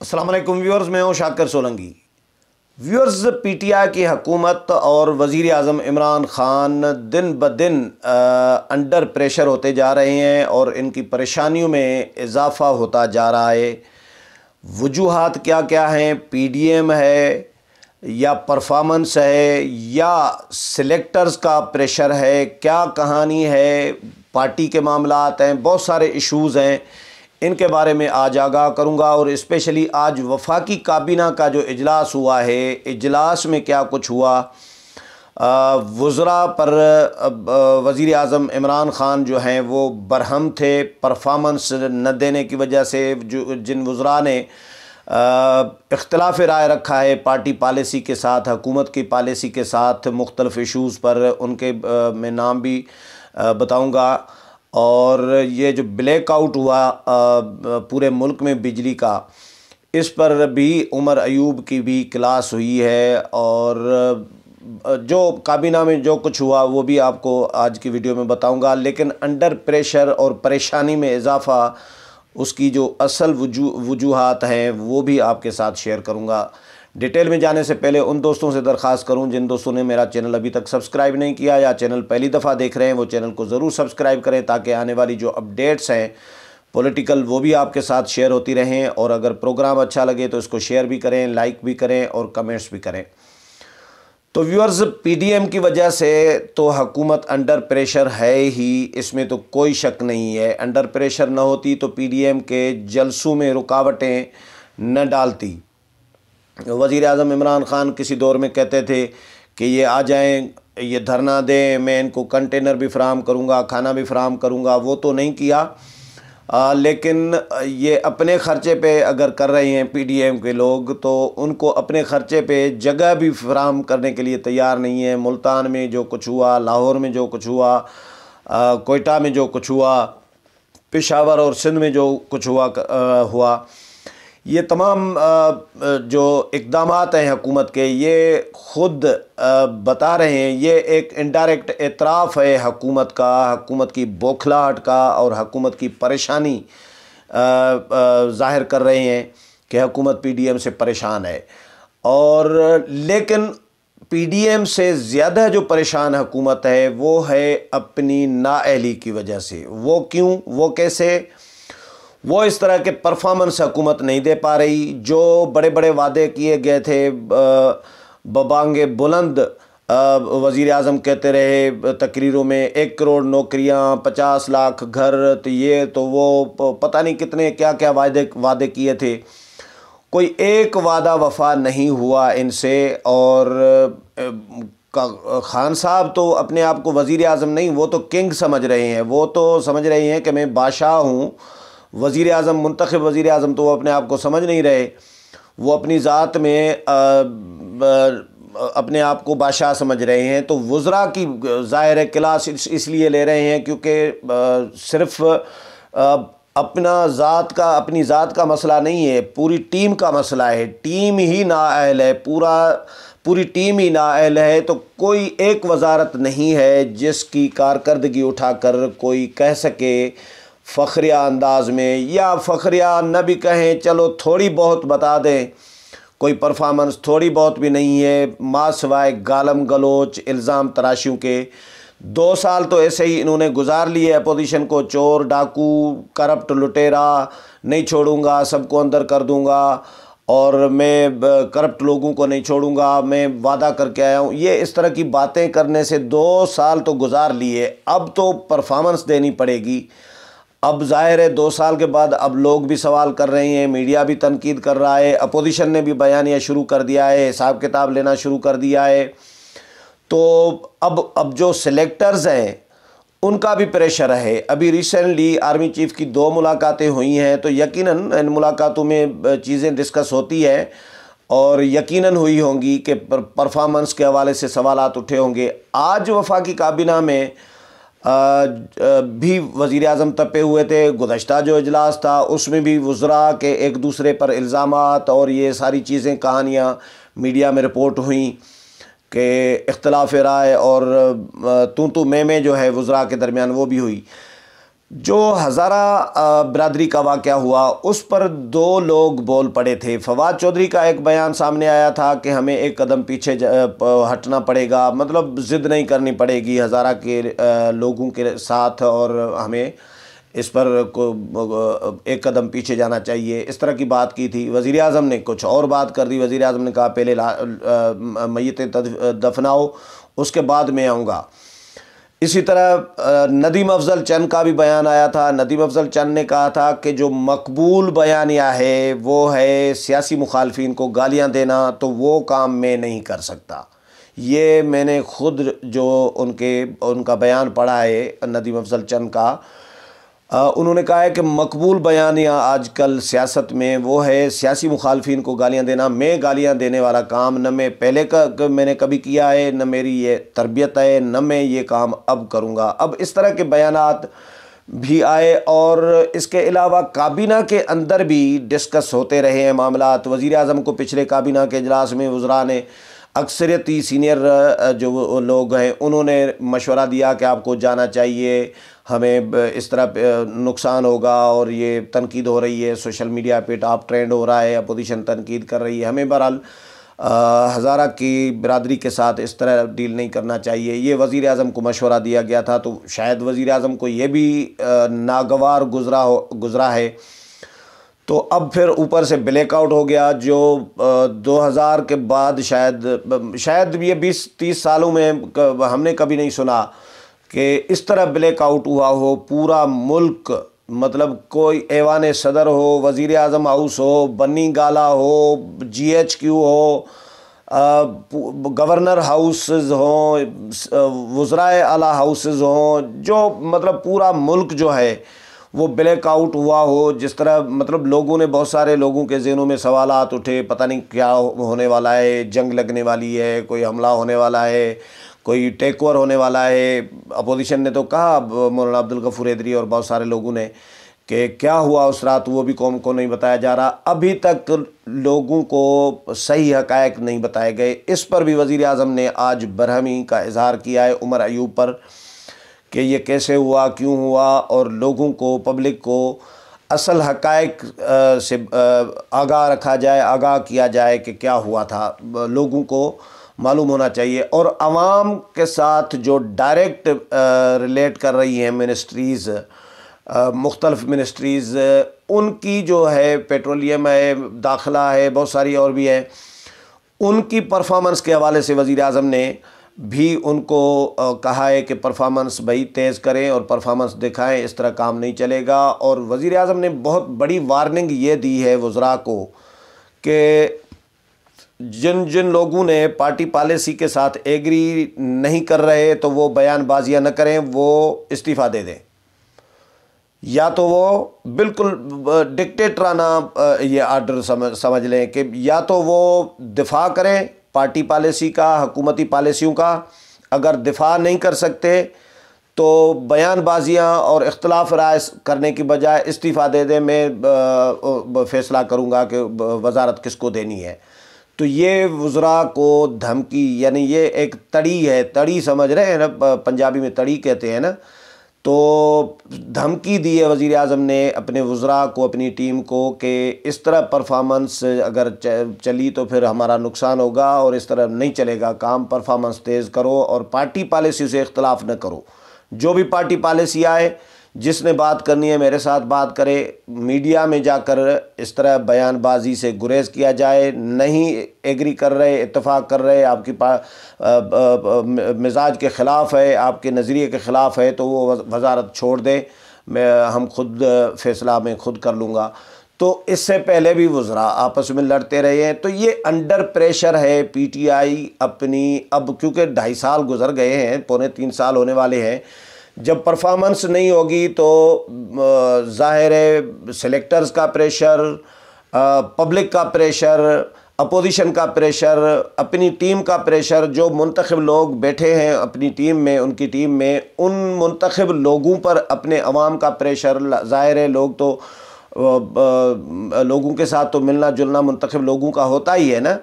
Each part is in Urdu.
السلام علیکم ویورز، میں ہوں Shakir Solangi. Viewers, P T I کی حکومت اور وزیر اعظم عمران خان دن بدن انڈر پریشر ہوتے جا رہے ہیں اور ان کی پریشانیوں میں اضافہ ہوتا جا رہا ہے۔ وجوہات کیا کیا ہیں؟ پی ڈی ایم ہے یا پرفارمنس ہے یا سلیکٹرز کا پریشر ہے؟ کیا کہانی ہے؟ پارٹی کے معاملات ہیں، بہت سارے ایشوز ہیں، ان کے بارے میں آج آگاہ کروں گا۔ اور اسپیشلی آج وفاقی کابینہ کا جو اجلاس ہوا ہے، اجلاس میں کیا کچھ ہوا، وزراء پر وزیر اعظم عمران خان جو ہیں وہ برہم تھے پرفارمنس نہ دینے کی وجہ سے۔ جن وزراء نے اختلاف رائے رکھا ہے پارٹی پالیسی کے ساتھ، حکومت کی پالیسی کے ساتھ مختلف ایشوز پر، ان کے میں نام بھی بتاؤں گا۔ اور یہ جو بلیک آؤٹ ہوا پورے ملک میں بجلی کا، اس پر بھی عمر ایوب کی بھی کلاس ہوئی ہے، اور جو کابینہ میں جو کچھ ہوا وہ بھی آپ کو آج کی ویڈیو میں بتاؤں گا۔ لیکن انڈر پریشر اور پریشانی میں اضافہ، اس کی جو اصل وجوہات ہیں وہ بھی آپ کے ساتھ شیئر کروں گا۔ ڈیٹیل میں جانے سے پہلے ان دوستوں سے درخواست کروں جن دوستوں نے میرا چینل ابھی تک سبسکرائب نہیں کیا یا چینل پہلی دفعہ دیکھ رہے ہیں، وہ چینل کو ضرور سبسکرائب کریں تاکہ آنے والی جو اپڈیٹس ہیں پولیٹیکل وہ بھی آپ کے ساتھ شیئر ہوتی رہیں۔ اور اگر پروگرام اچھا لگے تو اس کو شیئر بھی کریں، لائک بھی کریں اور کمنٹس بھی کریں۔ تو ویورز، پی ڈی ایم کی وجہ سے تو حکومت انڈر پریشر ہے ہی، اس میں تو کوئی شک نہیں ہے۔ انڈر پریشر نہ ہوتی تو پی ڈی ایم کے جلسوں میں رکاوٹیں نہ ڈالتی۔ وزیر اعظم عمران خان کسی دور میں کہتے تھے کہ یہ آ جائیں، یہ دھرنا دیں، میں ان کو کنٹینر بھی فراہم کروں گا، کھانا بھی فراہم کروں گا۔ وہ تو نہیں کیا، لیکن یہ اپنے خرچے پہ اگر کر رہے ہیں پی ڈی ایم کے لوگ، تو ان کو اپنے خرچے پہ جگہ بھی فراہم کرنے کے لیے تیار نہیں ہے۔ ملتان میں جو کچھ ہوا، لاہور میں جو کچھ ہوا، کوئٹہ میں جو کچھ ہوا، پشاور اور سندھ میں جو کچھ ہوا، یہ تمام جو اقدامات ہیں حکومت کے، یہ خود بتا رہے ہیں، یہ ایک انڈائریکٹ اعتراف ہے حکومت کا، حکومت کی بوکھلاہٹ کا، اور حکومت کی پریشانی ظاہر کر رہے ہیں کہ حکومت پی ڈی ایم سے پریشان ہے۔ اور لیکن پی ڈی ایم سے زیادہ جو پریشان حکومت ہے وہ ہے اپنی نااہلی کی وجہ سے۔ وہ کیوں؟ وہ کیسے؟ وہ اس طرح کے پرفارمنس حکومت نہیں دے پا رہی۔ جو بڑے بڑے وعدے کیے گئے تھے ببانگ بلند، وزیر اعظم کہتے رہے تقریروں میں 1 کروڑ نوکریاں، 50 لاکھ گھر، تو یہ تو وہ پتہ نہیں کتنے کیا کیا وعدے کیے تھے، کوئی ایک وعدہ وفا نہیں ہوا ان سے۔ اور خان صاحب تو اپنے آپ کو وزیر اعظم نہیں، وہ تو کنگ سمجھ رہے ہیں، وہ تو سمجھ رہے ہیں کہ میں بادشاہ ہوں۔ وزیر اعظم، منتخب وزیر اعظم تو وہ اپنے آپ کو سمجھ نہیں رہے، وہ اپنی ذات میں اپنے آپ کو بادشاہ سمجھ رہے ہیں۔ تو وزراء کی ظاہر کلاس اس لیے لے رہے ہیں کیونکہ صرف اپنی ذات کا مسئلہ نہیں ہے، پوری ٹیم کا مسئلہ ہے۔ ٹیم ہی نااہل ہے، پوری ٹیم ہی نااہل ہے۔ تو کوئی ایک وزارت نہیں ہے جس کی کارکردگی اٹھا کر کوئی کہہ سکے فخریہ انداز میں، یا فخریہ نہ بھی کہیں، چلو تھوڑی بہت بتا دیں، کوئی پرفارمنس تھوڑی بہت بھی نہیں ہے، ماں سوائے گالم گلوچ، الزام تراشیوں کے۔ 2 سال تو ایسے ہی انہوں نے گزار لیے اپوزیشن کو، چور ڈاکو کرپٹ لٹیرا نہیں چھوڑوں گا، سب کو اندر کر دوں گا، اور میں کرپٹ لوگوں کو نہیں چھوڑوں گا، میں وعدہ کر کے آیا ہوں۔ یہ اس طرح کی باتیں کرنے سے 2 سال تو گزار لیے، اب تو پرفارمنس دینی پڑے گی۔ اب ظاہر ہے 2 سال کے بعد اب لوگ بھی سوال کر رہے ہیں، میڈیا بھی تنقید کر رہا ہے، اپوزیشن نے بھی بیانیہ شروع کر دیا ہے، حساب کتاب لینا شروع کر دیا ہے۔ تو اب جو سلیکٹرز ہیں ان کا بھی پریشر ہے۔ ابھی ریسنٹلی آرمی چیف کی 2 ملاقاتیں ہوئی ہیں، تو یقیناً ان ملاقاتوں میں چیزیں ڈسکس ہوتی ہیں، اور یقیناً ہوئی ہوں گی کہ پرفارمنس کے حوالے سے سوالات اٹھے ہوں گے۔ آج وفاقی کابینہ میں بھی وزیر اعظم تپے ہوئے تھے۔ گزشتہ جو اجلاس تھا اس میں بھی وزراء کے ایک دوسرے پر الزامات اور یہ ساری چیزیں، کہانیاں میڈیا میں رپورٹ ہوئیں کہ اختلاف رائے اور تو میں جو ہے وزراء کے درمیان وہ بھی ہوئی۔ جو ہزارہ برادری کا واقعہ ہوا اس پر دو لوگ بول پڑے تھے۔ فواد چودھری کا ایک بیان سامنے آیا تھا کہ ہمیں ایک قدم پیچھے ہٹنا پڑے گا، مطلب ضد نہیں کرنی پڑے گی ہزارہ کے لوگوں کے ساتھ، اور ہمیں اس پر ایک قدم پیچھے جانا چاہیے، اس طرح کی بات کی تھی۔ وزیر اعظم نے کچھ اور بات کر دی۔ وزیر اعظم نے کہا پہلے میتیں دفناؤ، اس کے بعد میں آؤں گا۔ اسی طرح ندیم افضل چند کا بھی بیان آیا تھا۔ ندیم افضل چند نے کہا تھا کہ جو مقبول بیانیہ ہے وہ ہے سیاسی مخالفین کو گالیاں دینا، تو وہ کام میں نہیں کر سکتا۔ یہ میں نے خود جو ان کا بیان پڑھا ہے ندیم افضل چند کا، انہوں نے کہا ہے کہ مقبول بیانیہ آج کل سیاست میں وہ ہے سیاسی مخالفین کو گالیاں دینا۔ میں گالیاں دینے والا کام نہ میں پہلے میں نے کبھی کیا ہے، نہ میری یہ تربیت ہے، نہ میں یہ کام اب کروں گا۔ اب اس طرح کے بیانات بھی آئے، اور اس کے علاوہ کابینہ کے اندر بھی ڈسکس ہوتے رہے ہیں معاملات۔ وزیر اعظم کو پچھلے کابینہ کے اجلاس میں وزراء نے اکثریتی سینئر جو لوگ ہیں انہوں نے مشورہ دیا کہ آپ کو جانا چاہیے، ہمیں اس طرح نقصان ہوگا، اور یہ تنقید ہو رہی ہے سوشل میڈیا پہ، ٹاپ ٹرینڈ ہو رہا ہے، اپوزیشن تنقید کر رہی ہے، ہمیں بہرحال ہزارہ کی برادری کے ساتھ اس طرح ڈیل نہیں کرنا چاہیے۔ یہ وزیر اعظم کو مشورہ دیا گیا تھا، تو شاید وزیر اعظم کو یہ بھی ناگوار گزرا ہے، تو اب پھر اوپر سے بلیک آؤٹ ہو گیا، جو 2000 کے بعد شاید یہ 20-30 سالوں میں ہم نے کبھی نہیں سنا کہ اس طرح بلیک آؤٹ ہوا ہو پورا ملک، مطلب کوئی ایوان صدر ہو، وزیر اعظم ہاؤس ہو، بنی گالا ہو، GHQ ہو، گورنر ہاؤسز ہوں، وزرائے اعلیٰ ہاؤسز ہوں، جو مطلب پورا ملک جو ہے وہ بلیک آؤٹ ہوا ہو، جس طرح مطلب لوگوں نے، بہت سارے لوگوں کے ذہنوں میں سوالات اٹھے، پتہ نہیں کیا ہونے والا ہے، جنگ لگنے والی ہے، کوئی حملہ ہونے والا ہے، کوئی ٹیک اوور ہونے والا ہے۔ اپوزیشن نے تو کہا، مولانا عبدالغفور حیدری اور بہت سارے لوگوں نے، کہ کیا ہوا اس رات وہ بھی قوم کو نہیں بتایا جا رہا۔ ابھی تک لوگوں کو صحیح حقائق نہیں بتائے گئے۔ اس پر بھی وزیر اعظم نے آج برہمی کا اظہار کیا ہے عمر ایوب پر، کہ یہ کیسے ہوا، کیوں ہوا، اور لوگوں کو، پبلک کو اصل حقائق سے آگاہ رکھا جائے، آگاہ کیا جائے کہ کیا ہوا تھا، لوگوں کو معلوم ہونا چاہیے۔ اور عوام کے ساتھ جو ڈائریکٹ ریلیٹ کر رہی ہیں منسٹریز، مختلف منسٹریز، ان کی جو ہے پیٹرولیم ہے، داخلہ ہے، بہت ساری اور بھی ہے، ان کی پرفارمنس کے حوالے سے وزیر اعظم نے بھی ان کو کہا ہے کہ پرفارمنس بھائی تیز کریں اور پرفارمنس دکھائیں، اس طرح کام نہیں چلے گا۔ اور وزیر اعظم نے بہت بڑی وارننگ یہ دی ہے وزراء کو کہ جن لوگوں نے پارٹی پالیسی کے ساتھ ایگری نہیں کر رہے تو وہ بیان بازیاں نہ کریں، وہ استعفیٰ دے دیں، یا تو وہ بالکل ڈکٹیٹرانہ یہ آرڈر سمجھ لیں کہ یا تو وہ دفاع کریں پارٹی پالیسی کا، حکومتی پالیسیوں کا، اگر دفاع نہیں کر سکتے تو بیان بازیاں اور اختلاف رائے کرنے کی بجائے استعفیٰ دے دیں، میں فیصلہ کروں گا کہ وزارت کس کو دینی ہے۔ تو یہ وزراء کو دھمکی، یعنی یہ ایک تڑی ہے، تڑی سمجھ رہے ہیں نا، پنجابی میں تڑی کہتے ہیں نا، تو دھمکی دی ہے وزیر اعظم نے اپنے وزراء کو، اپنی ٹیم کو، کہ اس طرح پرفارمنس اگر چلی تو پھر ہمارا نقصان ہوگا، اور اس طرح نہیں چلے گا کام، پرفارمنس تیز کرو اور پارٹی پالیسی سے اختلاف نہ کرو، جو بھی پارٹی پالیسی آئے، جس نے بات کرنی ہے میرے ساتھ بات کرے، میڈیا میں جا کر اس طرح بیان بازی سے گریز کیا جائے، نہیں ایگری کر رہے، اتفاق کر رہے، آپ کی مزاج کے خلاف ہے، آپ کے نظریے کے خلاف ہے، تو وہ وزارت چھوڑ دیں، ہم خود فیصلہ میں خود کر لوں گا۔ تو اس سے پہلے بھی وزراء آپس میں لڑتے رہے ہیں، تو یہ انڈر پریشر ہے پی ٹی آئی اپنی، اب کیونکہ 2.5 سال گزر گئے ہیں، 2.25 سال ہونے والے ہیں، جب پرفارمنس نہیں ہوگی تو ظاہر ہے سلیکٹرز کا پریشر، پبلک کا پریشر، اپوزیشن کا پریشر، اپنی ٹیم کا پریشر، جو منتخب لوگ بیٹھے ہیں اپنی ٹیم میں، ان کی ٹیم میں، ان منتخب لوگوں پر اپنے عوام کا پریشر، ظاہر ہے لوگ تو لوگوں کے ساتھ تو ملنا جلنا منتخب لوگوں کا ہوتا ہی ہے نا،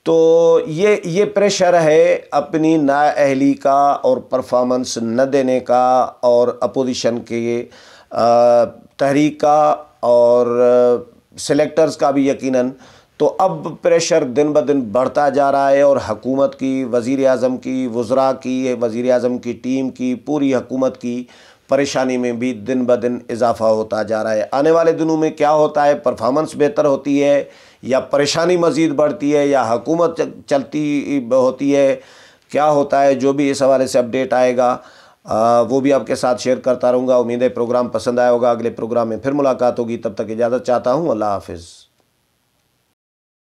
تو یہ پریشر ہے اپنی نااہلی کا اور پرفارمنس نہ دینے کا اور اپوزیشن کے تحریک کا اور سلیکٹرز کا بھی یقیناً. تو اب پریشر دن بدن بڑھتا جا رہا ہے اور حکومت کی، وزیر اعظم کی، وزراء کی، وزیر اعظم کی ٹیم کی، پوری حکومت کی پریشانی میں بھی دن بدن اضافہ ہوتا جا رہا ہے. آنے والے دنوں میں کیا ہوتا ہے، پرفارمنس بہتر ہوتی ہے یا پریشانی مزید بڑھتی ہے یا حکومت چلتی ہوتی ہے، کیا ہوتا ہے، جو بھی اس حوالے سے اپڈیٹ آئے گا وہ بھی آپ کے ساتھ شیئر کرتا رہوں گا. امید ہے پروگرام پسند آیا ہوگا. اگلے پروگرام میں پھر ملاقات ہوگی. تب تک اجازت چاہتا ہوں. اللہ حافظ.